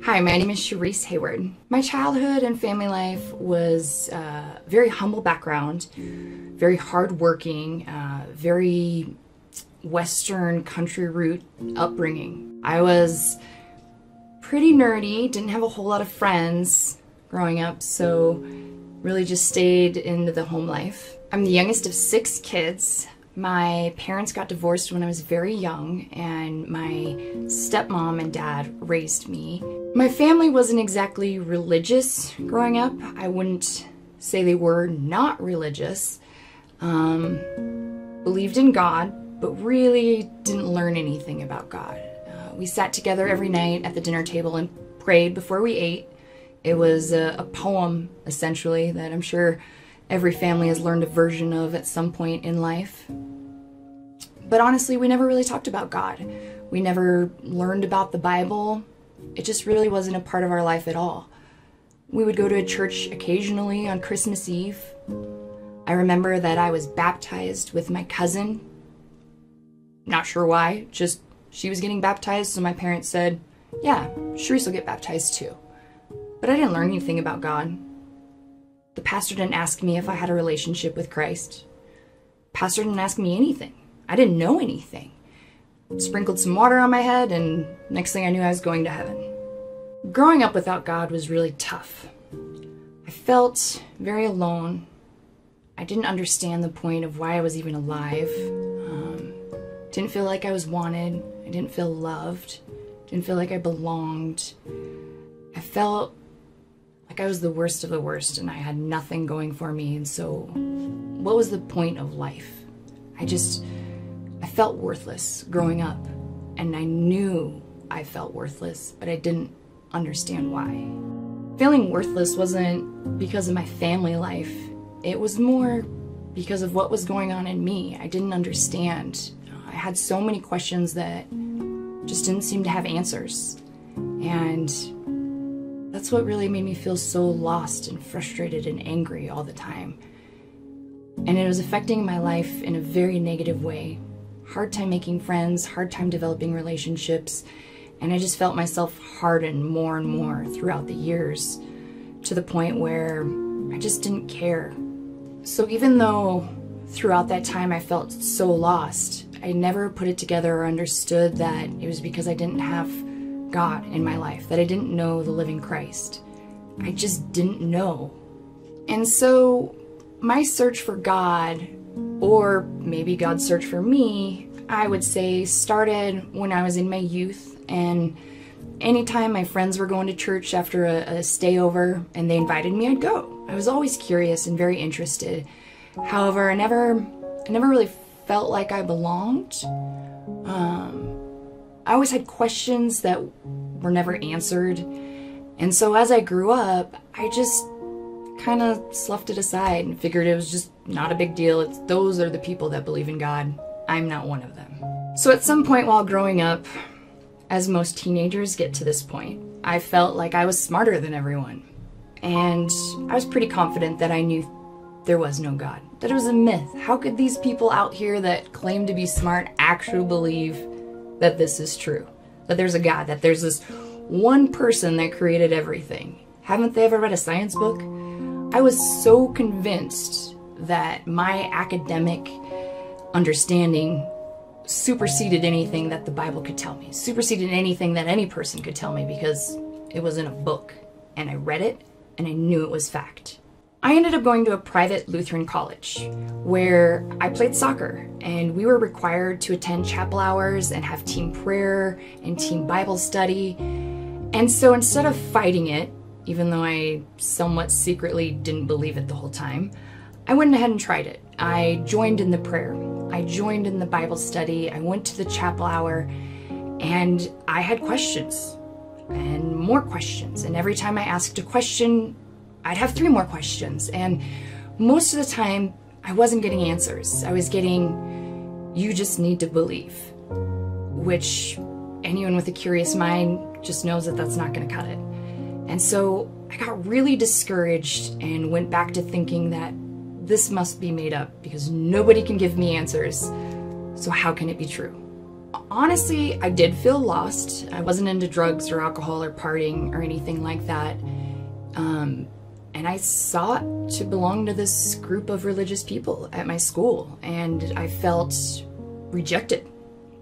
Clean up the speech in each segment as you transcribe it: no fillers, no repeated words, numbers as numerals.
Hi, my name is Charise Hayward. My childhood and family life was a very humble background, very hardworking, very Western country root upbringing. I was pretty nerdy, didn't have a whole lot of friends growing up, so really just stayed into the home life. I'm the youngest of 6 kids. My parents got divorced when I was very young, and my stepmom and dad raised me. My family wasn't exactly religious growing up. I wouldn't say they were not religious. Believed in God, but really didn't learn anything about God. We sat together every night at the dinner table and prayed before we ate. It was a poem, essentially, that I'm sure every family has learned a version of at some point in life. But honestly, we never really talked about God. We never learned about the Bible. It just really wasn't a part of our life at all. We would go to a church occasionally on Christmas Eve. I remember that I was baptized with my cousin. Not sure why, just she was getting baptized, so my parents said, yeah, Charise will get baptized too. But I didn't learn anything about God. The pastor didn't ask me if I had a relationship with Christ. Pastor didn't ask me anything. I didn't know anything. Sprinkled some water on my head, and next thing I knew I was going to heaven. Growing up without God was really tough. I felt very alone. I didn't understand the point of why I was even alive. Didn't feel like I was wanted. I didn't feel loved. Didn't feel like I belonged. I felt like I was the worst of the worst and I had nothing going for me, and so what was the point of life? I felt worthless growing up, and I knew I felt worthless, but I didn't understand why. Feeling worthless wasn't because of my family life. It was more because of what was going on in me. I didn't understand. I had so many questions that just didn't seem to have answers. And that's what really made me feel so lost and frustrated and angry all the time. And it was affecting my life in a very negative way. Hard time making friends, hard time developing relationships, and I just felt myself harden more and more throughout the years, to the point where I just didn't care. So even though throughout that time I felt so lost, I never put it together or understood that it was because I didn't have God in my life, that I didn't know the living Christ. I just didn't know. And so my search for God, or maybe God's search for me, I would say started when I was in my youth, and anytime my friends were going to church after a stayover and they invited me, I'd go. I was always curious and very interested. However, I never really felt like I belonged. I always had questions that were never answered. And so as I grew up, I just kind of sloughed it aside and figured it was just not a big deal. Those are the people that believe in God. I'm not one of them. So at some point while growing up, as most teenagers get to this point, I felt like I was smarter than everyone. And I was pretty confident that I knew there was no God, that it was a myth. How could these people out here that claim to be smart actually believe that this is true? That there's a God, that there's this one person that created everything. Haven't they ever read a science book? I was so convinced that my academic understanding superseded anything that the Bible could tell me, superseded anything that any person could tell me, because it was in a book, and I read it, and I knew it was fact. I ended up going to a private Lutheran college where I played soccer, and we were required to attend chapel hours and have team prayer and team Bible study. And so instead of fighting it, even though I somewhat secretly didn't believe it the whole time, I went ahead and tried it. I joined in the prayer. I joined in the Bible study. I went to the chapel hour, and I had questions and more questions. And every time I asked a question, I'd have 3 more questions. And most of the time, I wasn't getting answers. I was getting, you just need to believe, which anyone with a curious mind just knows that that's not going to cut it. And so I got really discouraged and went back to thinking that this must be made up because nobody can give me answers. So how can it be true? honestly, I did feel lost. I wasn't into drugs or alcohol or partying or anything like that. And I sought to belong to this group of religious people at my school, and I felt rejected.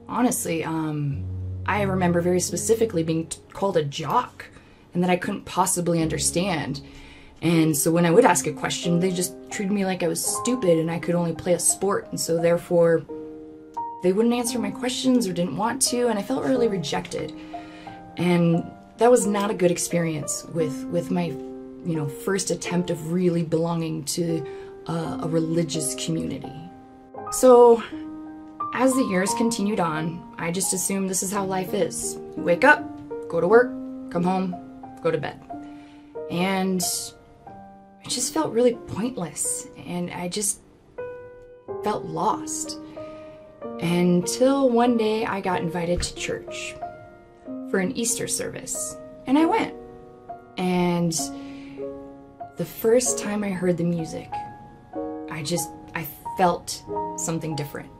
Honestly, I remember very specifically being called a jock and that I couldn't possibly understand. And so when I would ask a question, they just treated me like I was stupid and I could only play a sport, and so therefore they wouldn't answer my questions or didn't want to, and I felt really rejected. And that was not a good experience with my, first attempt of really belonging to a religious community. So as the years continued on, I just assumed this is how life is. You wake up, go to work, come home, go to bed. And it just felt really pointless, and I just felt lost. Until one day I got invited to church for an Easter service, and I went. And the first time I heard the music, I felt something different.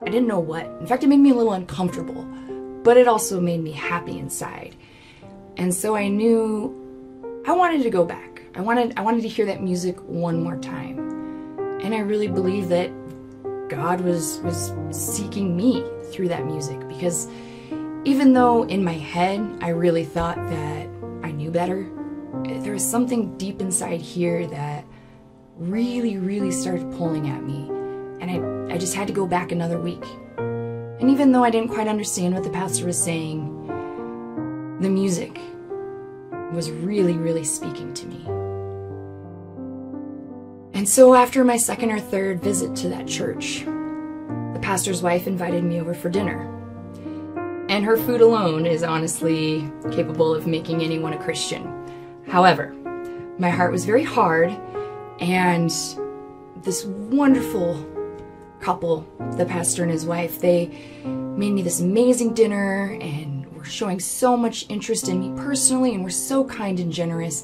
I didn't know what. In fact, it made me a little uncomfortable, but it also made me happy inside. And so I knew I wanted to go back. I wanted to hear that music one more time. And I really believe that God was seeking me through that music, because even though in my head I really thought that I knew better, there was something deep inside here that really, really started pulling at me. And I just had to go back another week. And even though I didn't quite understand what the pastor was saying, the music was really, really speaking to me. And so after my second or third visit to that church, the pastor's wife invited me over for dinner. And her food alone is honestly capable of making anyone a Christian. However, my heart was very hard, and this wonderful couple, the pastor and his wife, they made me this amazing dinner and were showing so much interest in me personally, and were so kind and generous.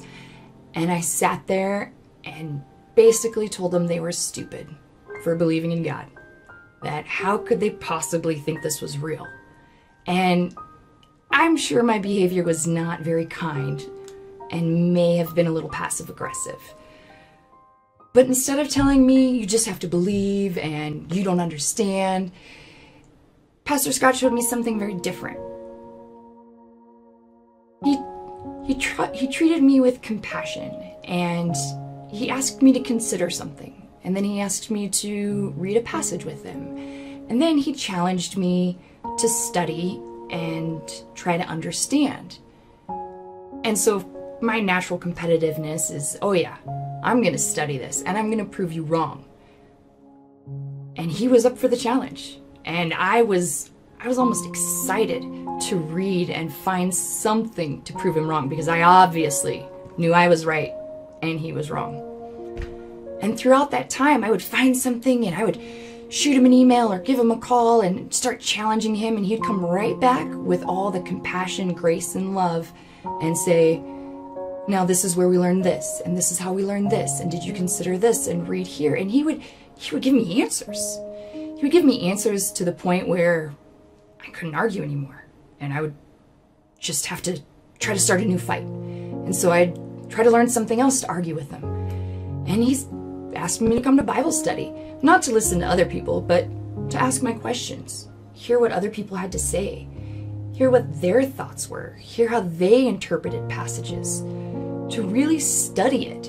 And I sat there and basically told them they were stupid for believing in God. That how could they possibly think this was real? And I'm sure my behavior was not very kind and may have been a little passive-aggressive. But instead of telling me, you just have to believe and you don't understand, Pastor Scott showed me something very different. He treated me with compassion, and he asked me to consider something. And then he asked me to read a passage with him. And then he challenged me to study and try to understand. And so my natural competitiveness is, oh yeah, I'm going to study this and I'm going to prove you wrong. And he was up for the challenge. And I was almost excited to read and find something to prove him wrong, because I obviously knew I was right and he was wrong. And throughout that time, I would find something and I would shoot him an email or give him a call and start challenging him, and he'd come right back with all the compassion, grace, and love and say, now this is where we learned this, and this is how we learned this, and did you consider this, and read here. And he would give me answers. He would give me answers to the point where I couldn't argue anymore, and I would just have to try to start a new fight. And so I'd try to learn something else to argue with him. And he's asked me to come to Bible study, not to listen to other people, but to ask my questions, hear what other people had to say, hear what their thoughts were, hear how they interpreted passages, to really study it.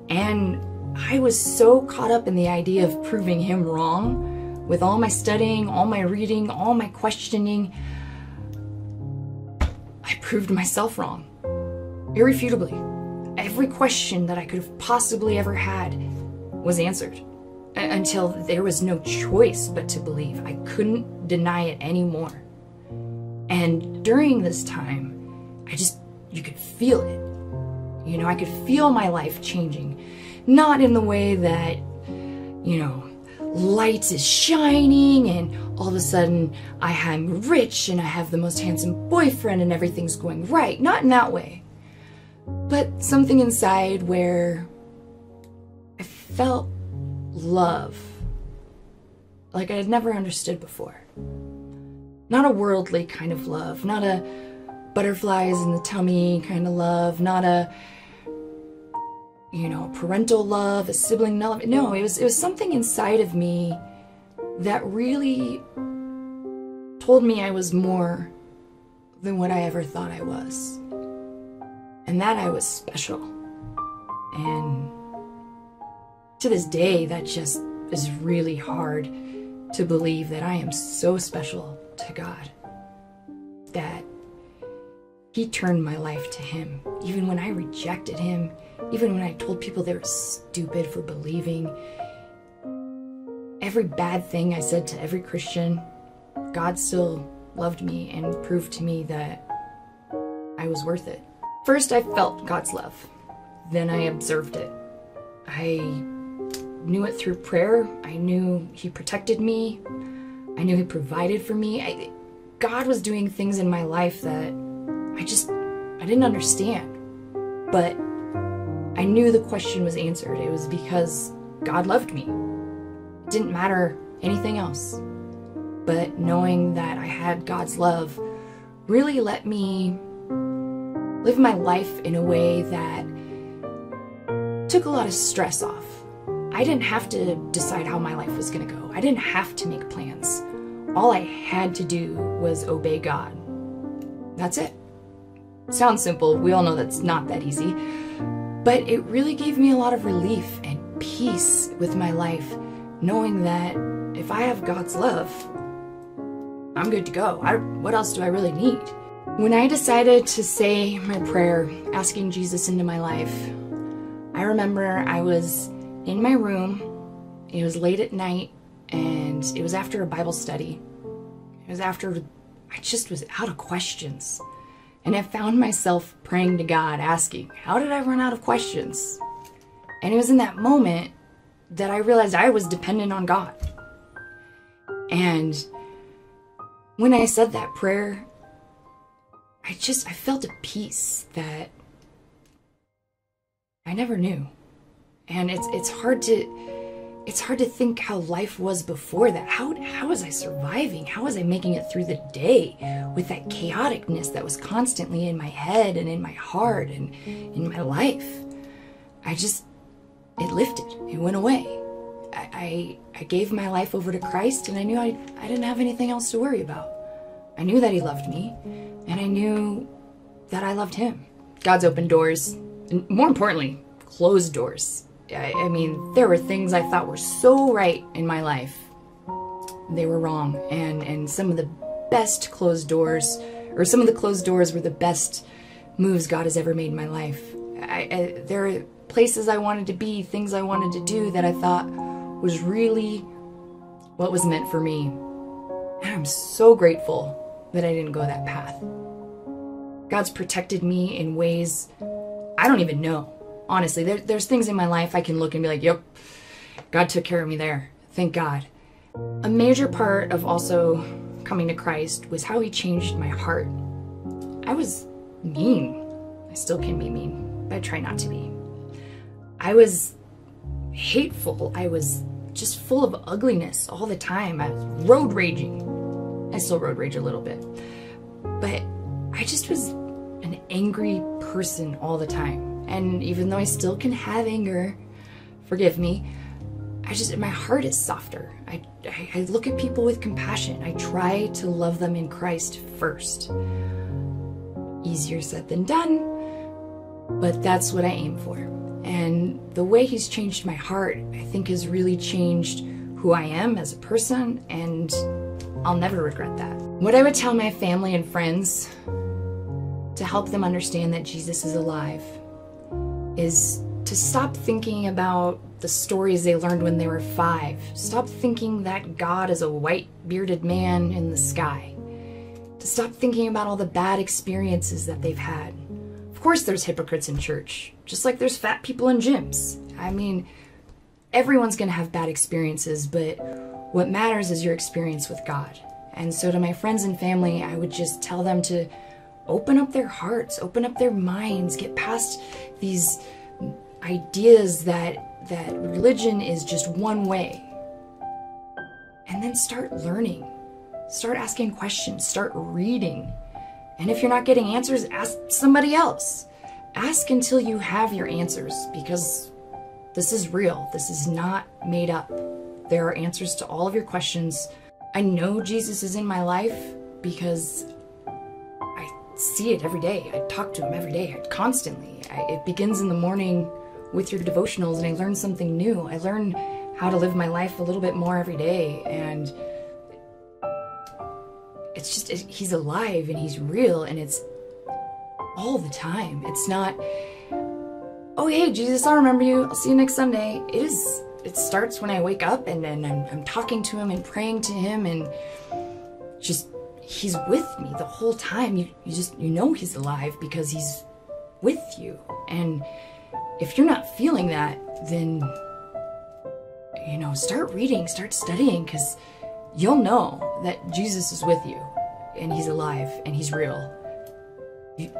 And I was so caught up in the idea of proving him wrong with all my studying, all my reading, all my questioning. I proved myself wrong, irrefutably. Every question that I could have possibly ever had was answered, until there was no choice but to believe. I couldn't deny it anymore. And during this time, you could feel it. I could feel my life changing. Not in the way that, lights is shining and all of a sudden I'm rich and I have the most handsome boyfriend and everything's going right. Not in that way. But something inside where I felt love like I had never understood before. Not a worldly kind of love, not a butterflies in the tummy kind of love, not a, parental love, a sibling love. No, it was something inside of me that really told me I was more than what I ever thought I was. And that I was special. And to this day, that just is really hard to believe that I am so special to God, that He turned my life to Him. Even when I rejected Him, even when I told people they were stupid for believing, every bad thing I said to every Christian, God still loved me and proved to me that I was worth it. First, I felt God's love. Then I observed it. I knew it through prayer. I knew He protected me. I knew He provided for me. God was doing things in my life that I didn't understand. But I knew the question was answered. It was because God loved me. It didn't matter anything else. But knowing that I had God's love really let me live my life in a way that took a lot of stress off. I didn't have to decide how my life was going to go. I didn't have to make plans. All I had to do was obey God. That's it. Sounds simple. We all know that's not that easy. But it really gave me a lot of relief and peace with my life, knowing that if I have God's love, I'm good to go. What else do I really need? When I decided to say my prayer, asking Jesus into my life, I remember I was in my room. It was late at night, and it was after a Bible study. It was after I just was out of questions. And I found myself praying to God, asking, how did I run out of questions? And it was in that moment that I realized I was dependent on God. And when I said that prayer, I felt a peace that I never knew. And it's hard to think how life was before that. How was I surviving? How was I making it through the day with that chaoticness that was constantly in my head and in my heart and in my life? It lifted. It went away. I gave my life over to Christ, and I knew I didn't have anything else to worry about. I knew that He loved me, and I knew that I loved Him. God's opened doors, and more importantly, closed doors. I mean, there were things I thought were so right in my life. They were wrong. And some of the best closed doors, or some of the closed doors were the best moves God has ever made in my life. There are places I wanted to be, things I wanted to do that I thought was really what was meant for me. And I'm so grateful that I didn't go that path. God's protected me in ways I don't even know. Honestly, there's things in my life I can look and be like, yep, God took care of me there. Thank God. A major part of also coming to Christ was how He changed my heart. I was mean. I still can be mean, but I try not to be. I was hateful. I was just full of ugliness all the time. I was road raging. I still road rage a little bit. But I just was an angry person all the time. And even though I still can have anger, forgive me, my heart is softer. I look at people with compassion. I try to love them in Christ first. Easier said than done, but that's what I aim for. And the way He's changed my heart, I think, has really changed who I am as a person, and I'll never regret that. What I would tell my family and friends to help them understand that Jesus is alive is to stop thinking about the stories they learned when they were 5. Stop thinking that God is a white bearded man in the sky. To stop thinking about all the bad experiences that they've had. Of course there's hypocrites in church, just like there's fat people in gyms. I mean, everyone's gonna have bad experiences, but what matters is your experience with God. And so to my friends and family, I would just tell them to open up their hearts, open up their minds, get past these ideas that religion is just one way. And then start learning. Start asking questions, start reading. And if you're not getting answers, ask somebody else. Ask until you have your answers, because this is real. This is not made up. There are answers to all of your questions. I know Jesus is in my life because I see it every day. I talk to him every day, constantly. It begins in the morning with your devotionals, and I learn something new. I learn how to live my life a little bit more every day, and it's just, he's alive and he's real, and it's all the time. It's not, oh hey Jesus, I'll remember you, I'll see you next Sunday. It starts when I wake up, and then I'm talking to him and praying to him, and just, he's with me the whole time. You know he's alive because he's with you. And if you're not feeling that, then, you know, start reading, start studying, because you'll know that Jesus is with you, and he's alive, and he's real. You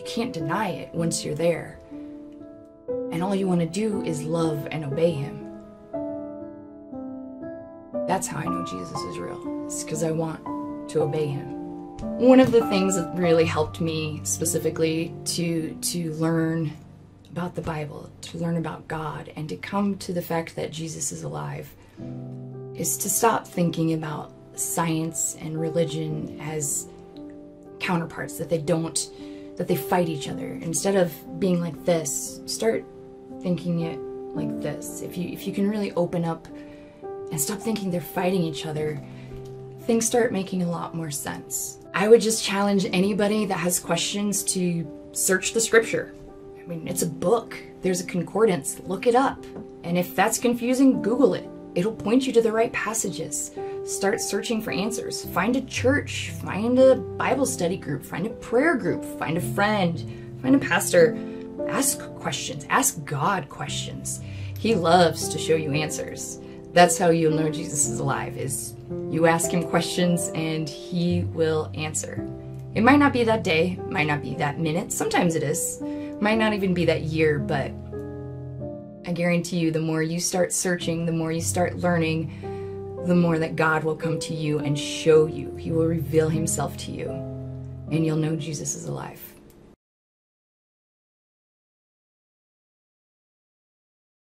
can't deny it once you're there. And all you want to do is love and obey him. That's how I know Jesus is real. It's because I want to obey him. One of the things that really helped me specifically to learn about the Bible, to learn about God, and to come to the fact that Jesus is alive, is to stop thinking about science and religion as counterparts, that they fight each other. Instead of being like this, start thinking it like this. If you can really open up and stop thinking they're fighting each other, things start making a lot more sense. I would just challenge anybody that has questions to search the scripture. I mean, it's a book. There's a concordance. Look it up. And if that's confusing, Google it. It'll point you to the right passages. Start searching for answers. Find a church. Find a Bible study group. Find a prayer group. Find a friend. Find a pastor. Ask questions. Ask God questions. He loves to show you answers. That's how you'll know Jesus is alive, is you ask him questions and he will answer. It might not be that day, might not be that minute, sometimes it is, might not even be that year, but I guarantee you, the more you start searching, the more you start learning, the more that God will come to you and show you. He will reveal himself to you, and you'll know Jesus is alive.